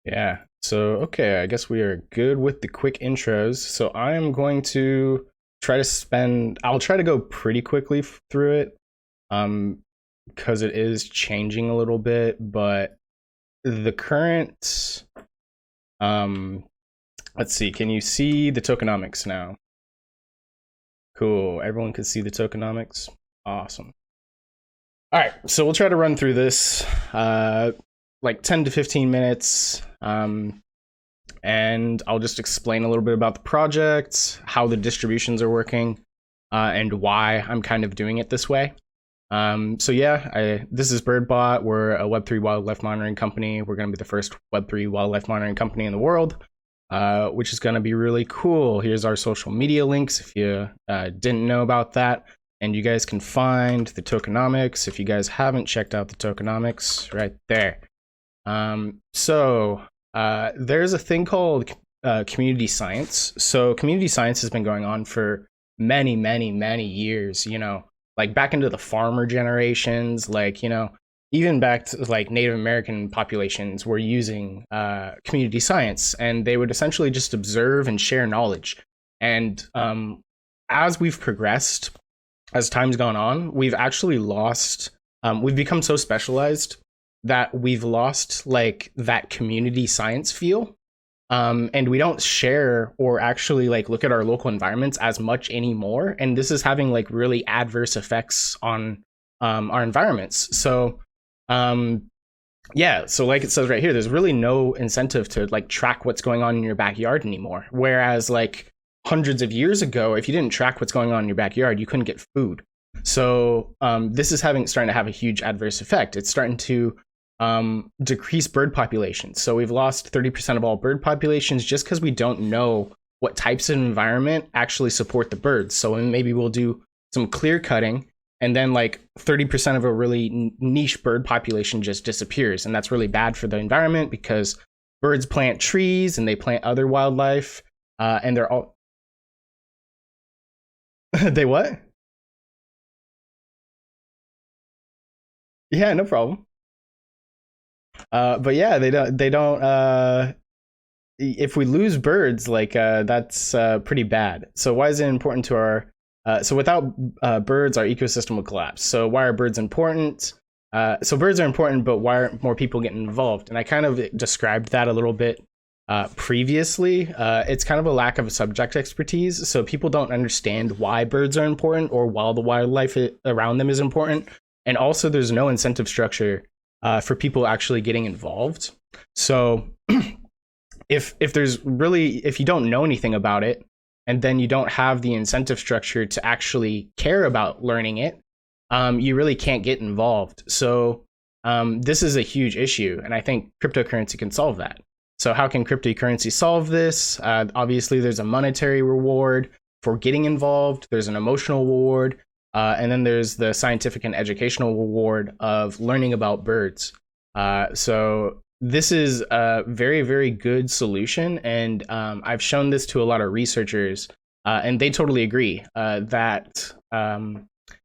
Yeah. So, okay, I guess we are good with the quick intros. So, I am going to I'll try to go pretty quickly through it, um, because it is changing a little bit, but the current, um, let's see, can you see the tokenomics now? Cool. Everyone can see the tokenomics. Awesome. All right. So, we'll try to run through this, like 10 to 15 minutes. And I'll just explain a little bit about the project, how the distributions are working, and why I'm kind of doing it this way. This is BirdBot. We're a Web3 wildlife monitoring company. We're going to be the first Web3 wildlife monitoring company in the world, which is going to be really cool. Here's our social media links if you didn't know about that. And you guys can find the tokenomics if you guys haven't checked out the tokenomics right there. There's a thing called community science. So community science has been going on for many, many, many years, like back into the farmer generations, even back to like Native American populations were using community science, and they would essentially just observe and share knowledge. And as we've progressed, as time's gone on, we've actually we've become so specialized that we've lost like that community science feel, and we don't share or actually like look at our local environments as much anymore, and this is having like really adverse effects on our environments. So like it says right here, there's really no incentive to like track what's going on in your backyard anymore, whereas like hundreds of years ago, if you didn't track what's going on in your backyard, you couldn't get food. So this is starting to have a huge adverse effect. It's starting to decrease bird populations. So we've lost 30% of all bird populations just because we don't know what types of environment actually support the birds. So maybe we'll do some clear cutting, and then like 30% of a really niche bird population just disappears. And that's really bad for the environment because birds plant trees and they plant other wildlife, and they're all... They what? Yeah, no problem. But yeah, they don't if we lose birds, like that's pretty bad. So why is it important to our so without birds, our ecosystem will collapse. So why are birds important? So birds are important, but why aren't more people getting involved? And I kind of described that a little bit previously. It's kind of a lack of subject expertise. So people don't understand why birds are important or why the wildlife around them is important. And also there's no incentive structure for people actually getting involved. So if you don't know anything about it, and then you don't have the incentive structure to actually care about learning it, you really can't get involved. So this is a huge issue, and I think cryptocurrency can solve that. So how can cryptocurrency solve this? Obviously, there's a monetary reward for getting involved. There's an emotional reward. And then there's the scientific and educational reward of learning about birds. So this is a very, very good solution. And I've shown this to a lot of researchers, and they totally agree that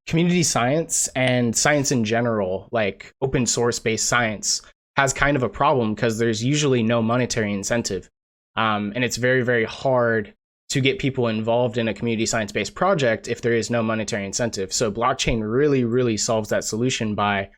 community science and science in general, like open source based science, has kind of a problem because there's usually no monetary incentive. And it's very, very hard to get people involved in a community science-based project if there is no monetary incentive. So blockchain really, really solves that solution by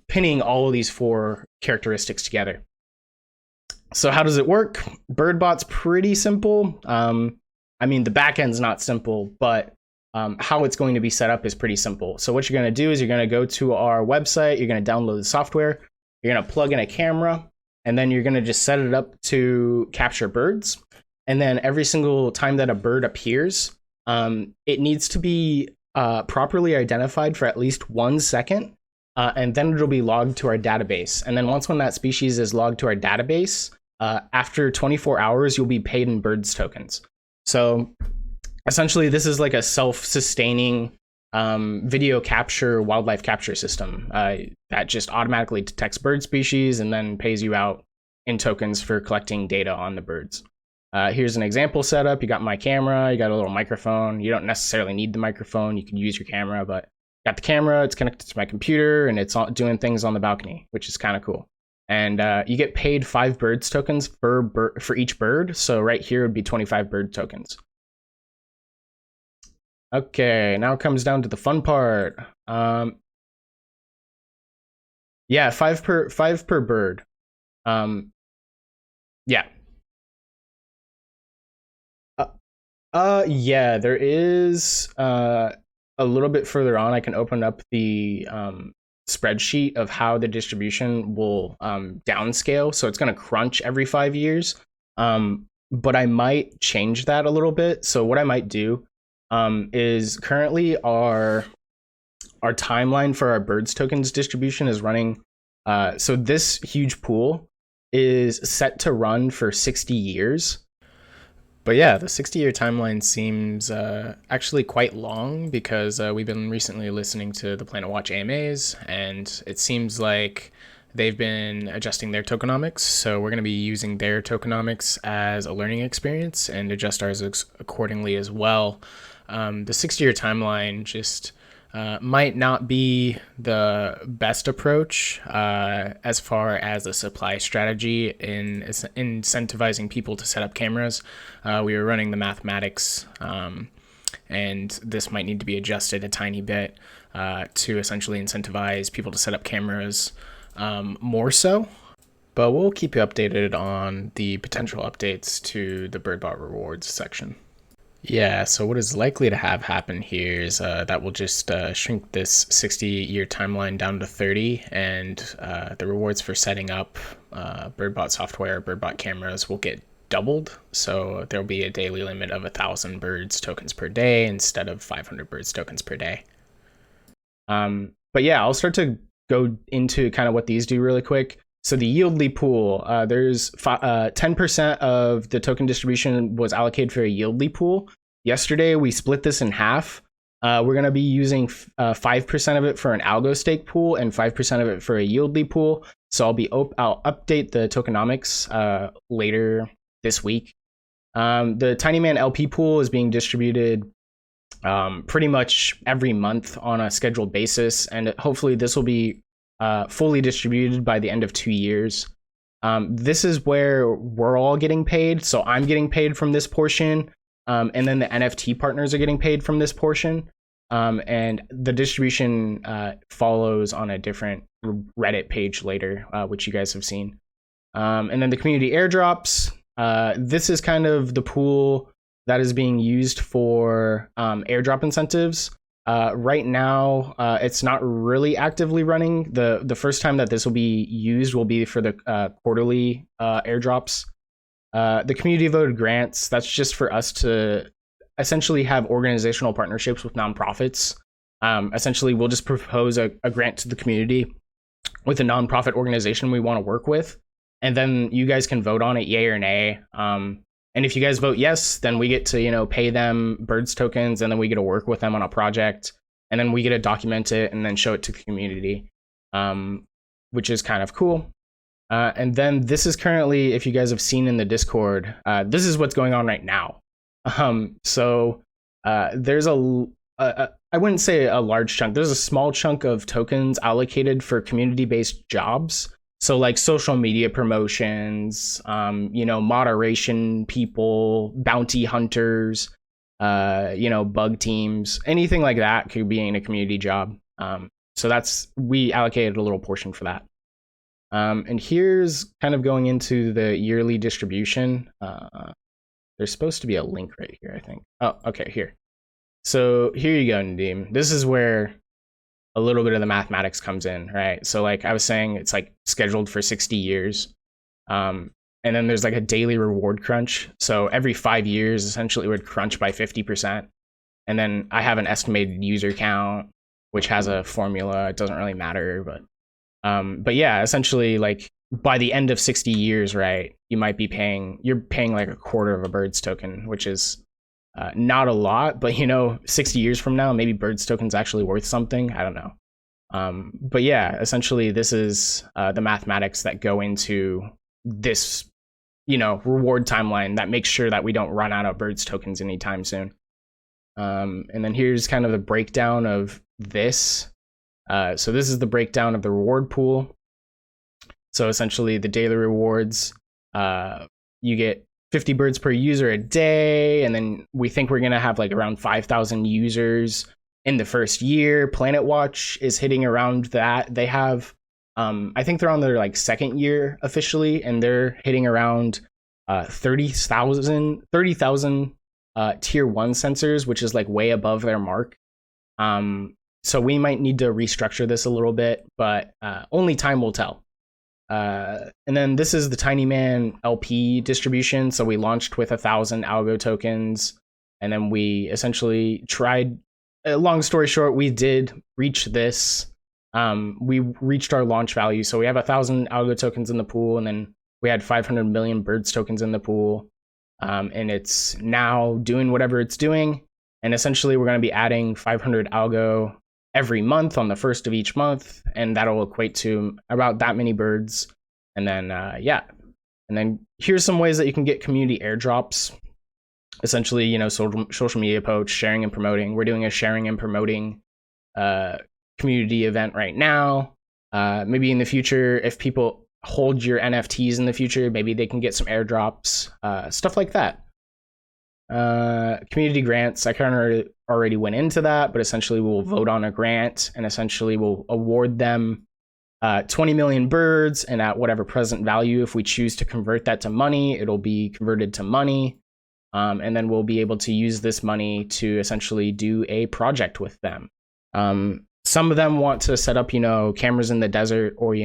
pinning all of these four characteristics together. So how does it work? BirdBot's pretty simple. I mean, the backend's not simple, but how it's going to be set up is pretty simple. So what you're going to do is you're going to go to our website, you're going to download the software, you're going to plug in a camera, and then you're going to just set it up to capture birds. And then every single time that a bird appears, it needs to be properly identified for at least 1 second, and then it'll be logged to our database. And then when that species is logged to our database, after 24 hours, you'll be paid in birds tokens. So essentially, this is like a self-sustaining video capture, wildlife capture system that just automatically detects bird species and then pays you out in tokens for collecting data on the birds. Here's an example setup. You got my camera, you got a little microphone. You don't necessarily need the microphone. You can use your camera, but got the camera, it's connected to my computer, and it's doing things on the balcony, which is kind of cool. and you get paid 5 birds tokens for each bird. So right here would be 25 bird tokens. Okay, now it comes down to the fun part. Yeah, 5 per bird. Yeah. Yeah, there is a little bit further on. I can open up the spreadsheet of how the distribution will downscale. So it's going to crunch every 5 years. But I might change that a little bit. So what I might do is currently our timeline for our birds tokens distribution is running. So this huge pool is set to run for 60 years. But yeah, the 60-year timeline seems actually quite long because we've been recently listening to the Planet Watch AMAs, and it seems like they've been adjusting their tokenomics. So we're going to be using their tokenomics as a learning experience and adjust ours accordingly as well. The 60-year timeline just might not be the best approach as far as a supply strategy in incentivizing people to set up cameras. We were running the mathematics, and this might need to be adjusted a tiny bit to essentially incentivize people to set up cameras more so. But we'll keep you updated on the potential updates to the BirdBot rewards section. Yeah, so what is likely to have happen here is that we'll just shrink this 60-year timeline down to 30, and the rewards for setting up BirdBot software, BirdBot cameras will get doubled. So there'll be a daily limit of 1,000 birds tokens per day instead of 500 birds tokens per day. But yeah, I'll start to go into kind of what these do really quick. So the Yieldly pool, there's 10% of the token distribution was allocated for a Yieldly pool. Yesterday, we split this in half. We're going to be using 5% of it for an algo stake pool and 5% of it for a Yieldly pool. So I'll update the tokenomics later this week. The Tiny Man LP pool is being distributed pretty much every month on a scheduled basis, and hopefully this will be fully distributed by the end of 2 years. This is where we're all getting paid. So I'm getting paid from this portion, and then the NFT partners are getting paid from this portion. And the distribution follows on a different Reddit page later, which you guys have seen. And then the community airdrops. This is kind of the pool that is being used for airdrop incentives. Right now, it's not really actively running. The first time that this will be used will be for the quarterly airdrops. The community voted grants, that's just for us to essentially have organizational partnerships with nonprofits. Essentially, we'll just propose a grant to the community with a nonprofit organization we want to work with, and then you guys can vote on it, yay or nay. And if you guys vote yes, then we get to, pay them birds tokens, and then we get to work with them on a project, and then we get to document it and then show it to the community, which is kind of cool. And then this is currently, if you guys have seen in the Discord, this is what's going on right now. So there's I wouldn't say a large chunk. There's a small chunk of tokens allocated for community-based jobs. So like social media promotions, moderation people, bounty hunters, bug teams, anything like that could be in a community job. So we allocated a little portion for that. And here's kind of going into the yearly distribution. There's supposed to be a link right here, I think. Oh, okay, here. So here you go, Nadeem. This is where a little bit of the mathematics comes in, right? So like I was saying, it's like scheduled for 60 years. And then there's like a daily reward crunch. So every 5 years, essentially it would crunch by 50%. And then I have an estimated user count, which has a formula. It doesn't really matter, but yeah, essentially like by the end of 60 years, right, you're paying like a quarter of a birds token, which is not a lot, but 60 years from now, maybe birds token's actually worth something. I don't know. But yeah, essentially this is the mathematics that go into this, reward timeline that makes sure that we don't run out of birds tokens anytime soon. And then here's kind of the breakdown of this. So this is the breakdown of the reward pool. So essentially the daily rewards, you get 50 birds per user a day. And then we think we're going to have like around 5,000 users in the first year. Planet Watch is hitting around that. They have, I think they're on their like second year officially, and they're hitting around 30,000 tier 1 sensors, which is like way above their mark. So we might need to restructure this a little bit, but only time will tell. And then this is the Tiny Man LP distribution. So we launched with 1,000 algo tokens, and then we essentially tried. Long story short, we did reach this. We reached our launch value. So we have 1,000 algo tokens in the pool, and then we had 500 million birds tokens in the pool. And it's now doing whatever it's doing. And essentially, we're going to be adding 500 algo every month on the first of each month, and that'll equate to about that many birds. And then and then here's some ways that you can get community airdrops. Essentially, social media posts, sharing and promoting. We're doing a sharing and promoting community event right now. Maybe in the future, if people hold your NFTs in the future, maybe they can get some airdrops, stuff like that. Community grants, I kind of already went into that, but essentially we'll vote on a grant, and essentially we'll award them 20 million birds, and at whatever present value, if we choose to convert that to money, it'll be converted to money. And then we'll be able to use this money to essentially do a project with them. Some of them want to set up, cameras in the desert, or,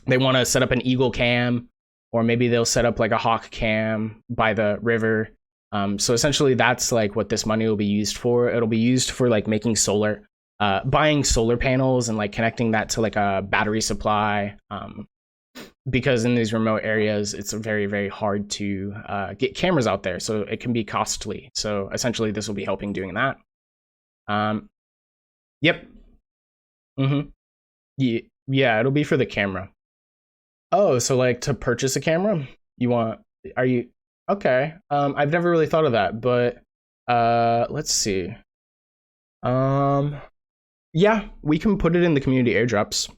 they want to set up an eagle cam, or maybe they'll set up like a hawk cam by the river. So essentially that's like what this money will be used for. It'll be used for like making buying solar panels and like connecting that to like a battery supply. Because in these remote areas, it's very, very hard to get cameras out there. So it can be costly. So essentially this will be helping doing that. Yep. Yeah, it'll be for the camera. Oh, so like to purchase a camera, okay. I've never really thought of that, but let's see. Yeah, we can put it in the community airdrops.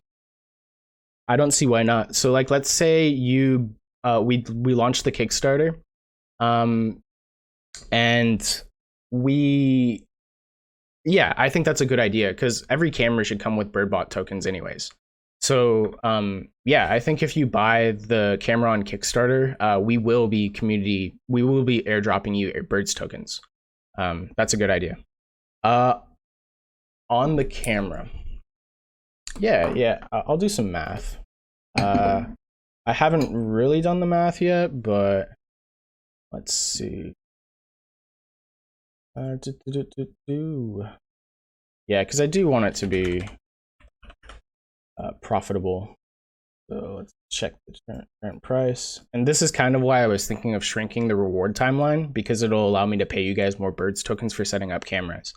I don't see why not. So like, let's say we launched the Kickstarter, and I think that's a good idea, because every camera should come with BirdBot tokens anyways. So I think if you buy the camera on Kickstarter, we will be airdropping you birds tokens. That's a good idea. On the camera. Yeah, I'll do some math. I haven't really done the math yet, but let's see. Yeah, because I do want it to be profitable. So let's check the current price. And this is kind of why I was thinking of shrinking the reward timeline, because it'll allow me to pay you guys more birds tokens for setting up cameras.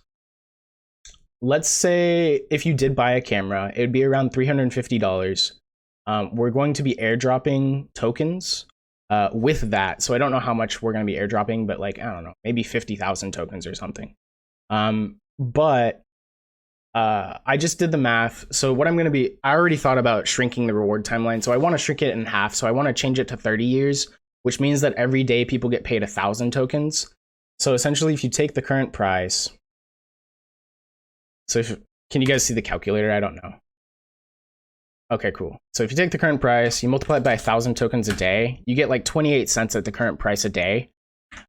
Let's say if you did buy a camera, it would be around $350. We're going to be airdropping tokens with that. So I don't know how much we're going to be airdropping, but like, I don't know, maybe 50,000 tokens or something. But I just did the math. So what I already thought about shrinking the reward timeline. So I want to shrink it in half. So I want to change it to 30 years, which means that every day people get paid 1,000 tokens. So essentially, if you take the current price, can you guys see the calculator? I don't know. Okay, cool. So if you take the current price, you multiply it by 1,000 tokens a day, you get like 28 cents at the current price a day.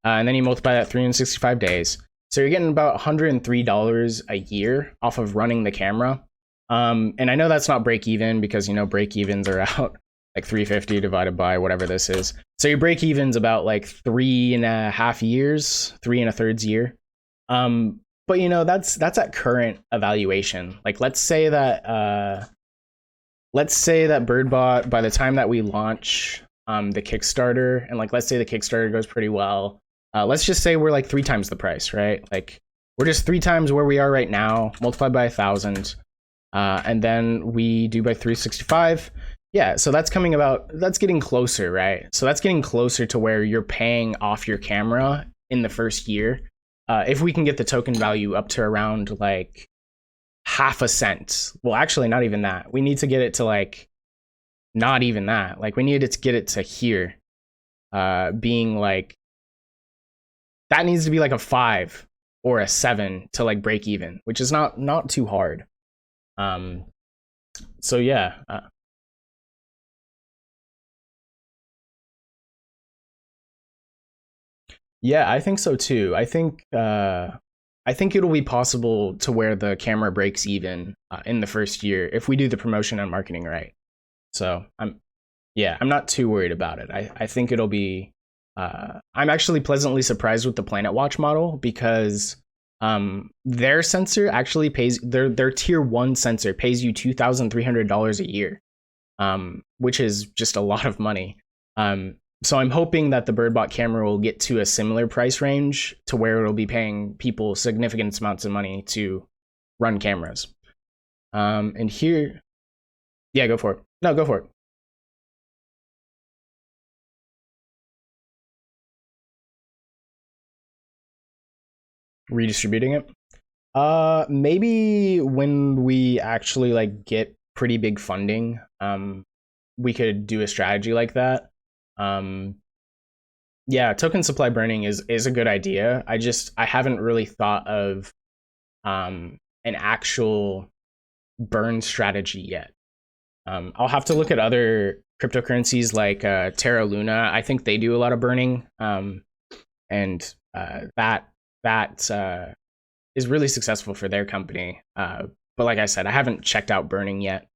And then you multiply that 365 days. So you're getting about $103 a year off of running the camera. And I know that's not break even, because, break evens are out like 350 divided by whatever this is. So your break even's about like 3.5 years, 3 1/3 year. But that's at current evaluation. Like let's say that BirdBot, by the time that we launch the Kickstarter, and like let's say the Kickstarter goes pretty well, let's just say we're like 3 times the price, right? Like we're just 3 times where we are right now, multiplied by 1,000, and then we do by 365. Yeah, so that's getting closer, right? So that's getting closer to where you're paying off your camera in the first year. If we can get the token value up to around like 0.5 cent. Well, actually not even that. We need to get it to like not even that. Like we needed to get it to here, being like that needs to be like a 5 or a 7 to like break even, which is not too hard. So yeah. Yeah, I think so too. I think it'll be possible to where the camera breaks even in the first year if we do the promotion and marketing right. So I'm not too worried about it. I think it'll be. I'm actually pleasantly surprised with the Planet Watch model because their sensor actually pays their tier 1 sensor pays you $2,300 a year, which is just a lot of money. So I'm hoping that the BirdBot camera will get to a similar price range to where it'll be paying people significant amounts of money to run cameras. And here, yeah, go for it. No, go for it. Redistributing it. Maybe when we actually like get pretty big funding, we could do a strategy like that. Um, yeah, token supply burning is a good idea. I haven't really thought of an actual burn strategy yet. I'll have to look at other cryptocurrencies like Terra Luna. I think they do a lot of burning, and that is really successful for their company. But like I said, I haven't checked out burning yet.